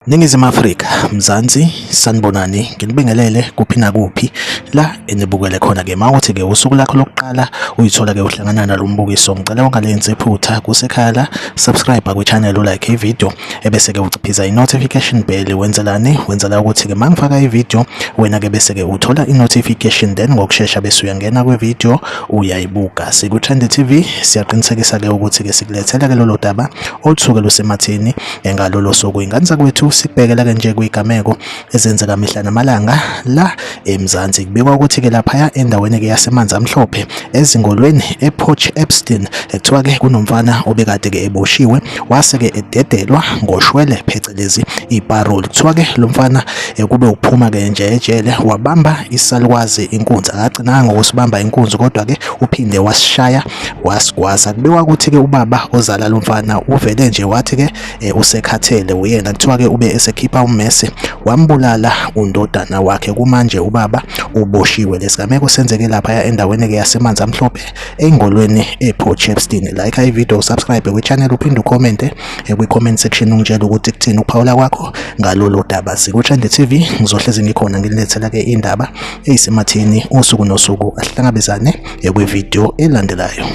Ningizimu Afrika, Mzansi, sanibonani, nginibingelele kuphi nakuphi la enibukele khona-ke mawuthi-ke usuku lakho lokuqala uyithola-ke uhlangana nalo mbukiso ngicela ungalenzi iphutha kusekhala subscribe kwi-channel ulike ivideo ebese-ke uciphiza i-notification bell wenzela ukuthi-ke mangifaka ivideo wena-ke bese-ke uthola i-notification then ngokushesha bese uyangena kwe-video uyayibuka. Siku-Trend TV siyaqinisekisa-ke ukuthi-ke sikulethela-ke lolo daba olusuke lusematheni ngalolo suku ingane zakwethu sikubhekela-ke nje kwigameko ezenzeka mihla namalanga la eMzansi. Kubikwa ukuthi-ke laphaya endaweni-ke yasemanzi amhlophe ezingolweni ePort Epstein ekuthiwa-ke kunomfana obekade-ke eboshiwe wase-ke ededelwa ngoshwele phecelezi iparole. Kuthiwa-ke lo mfana kube ukuphuma-ke nje ejele wabamba isalukwazi inkunzi, akagcinanga ngokusibamba inkunzi kodwa-ke uphinde wasishaya wasigwasa. Kubikwa ukuthi-ke ubaba ozala lo mfana uvele nje wathi-ke usekhathele uyena, kuthiwa-ke ube esekhipha ummese wambulala undodana wakhe. Kumanje ubaba uboshiwe. Lesigameko senzeke lapha endaweni-ke yasemanzi amhlophe engolweni ePort Epstein. Like ivideo, subscribe kwi-channel uphinde ucommente kwi-comment section ungitshela ukuthi kuthini ukuphawula kwakho ngalolu daba. Siku-Trend TV ngizohlezi ngikhona ngilethela-ke indaba eyisematheni usuku nosuku. Asihlangabezane kwi-video elandelayo.